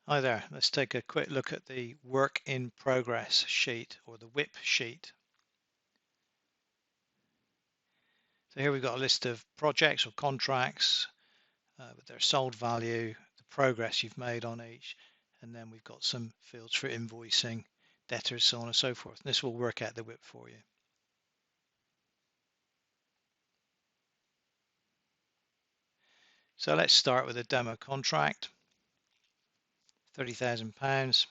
Hi there, let's take a quick look at the work in progress sheet, or the WIP sheet. So here we've got a list of projects or contracts with their sold value, the progress you've made on each, and then we've got some fields for invoicing, debtors, so on and so forth. And this will work out the WIP for you. So let's start with a demo contract, £30,000,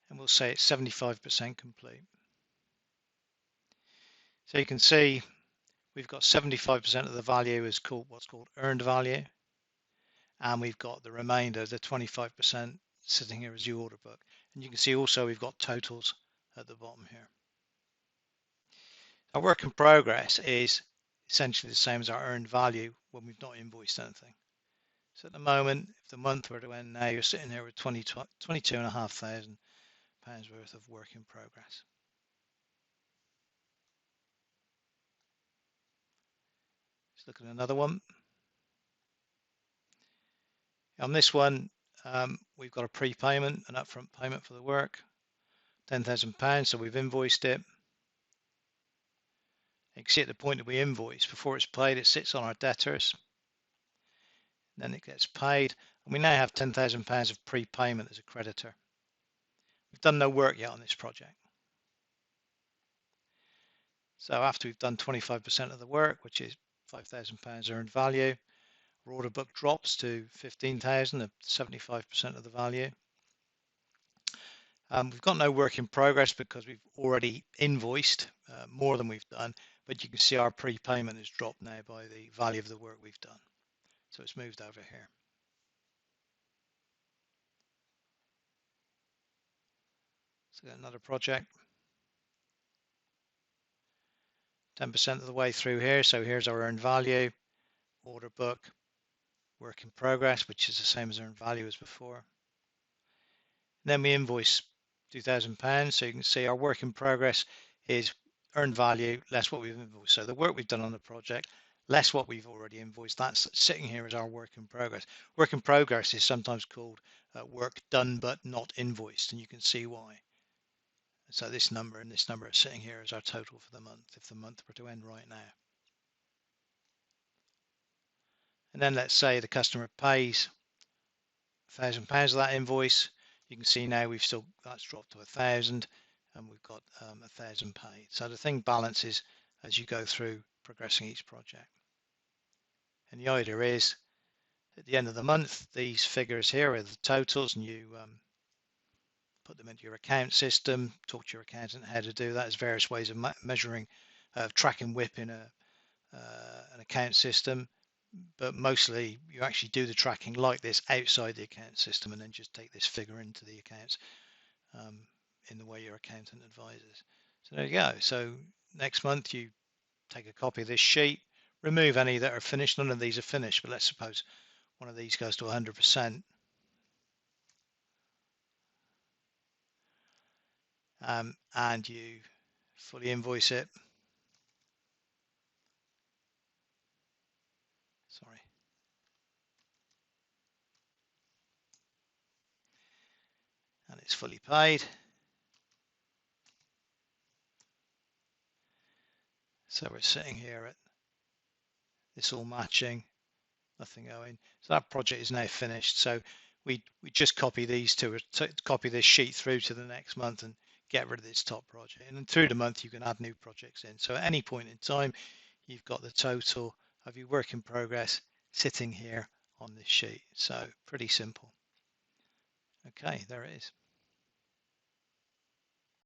and we'll say it's 75% complete. So you can see we've got 75% of the value is called what's called earned value, and we've got the remainder, the 25%, sitting here as the order book. And you can see also we've got totals at the bottom here. Our work in progress is essentially the same as our earned value when we've not invoiced anything. So at the moment, if the month were to end now, you're sitting here with £22,500 worth of work in progress. Let's look at another one. On this one, we've got a prepayment, an upfront payment for the work, £10,000, so we've invoiced it. You can see at the point that we invoice, before it's paid, it sits on our debtors. Then it gets paid, and we now have £10,000 of prepayment as a creditor. We've done no work yet on this project. So after we've done 25% of the work, which is £5,000 earned value, our order book drops to 15,000, 75% of the value. We've got no work in progress because we've already invoiced more than we've done, but you can see our prepayment has dropped now by the value of the work we've done. So it's moved over here. So got another project. 10% of the way through here. So here's our earned value, order book, work in progress, which is the same as earned value as before. And then we invoice £2,000. So you can see our work in progress is earned value less what we've invoiced. So the work we've done on the project less what we've already invoiced, that's sitting here as our work in progress. Work in progress is sometimes called work done but not invoiced, and you can see why. So this number and this number are sitting here as our total for the month, if the month were to end right now. And then let's say the customer pays £1,000 of that invoice. You can see now that's dropped to 1,000, and we've got 1,000 paid. So the thing balances as you go through progressing each project. And the idea is, at the end of the month, these figures here are the totals, and you put them into your account system, talk to your accountant how to do that. There's various ways of measuring, tracking WIP in an account system, but mostly you actually do the tracking like this outside the account system, and then just take this figure into the accounts in the way your accountant advises. So there you go. So next month you take a copy of this sheet, remove any that are finished. None of these are finished, but let's suppose one of these goes to 100%. And you fully invoice it. Sorry. And it's fully paid. So we're sitting here at this all matching, nothing owing. So that project is now finished. So we just copy these two, copy this sheet through to the next month and get rid of this top project. And then through the month, you can add new projects in. So at any point in time, you've got the total of your work in progress sitting here on this sheet. So pretty simple. Okay, there it is.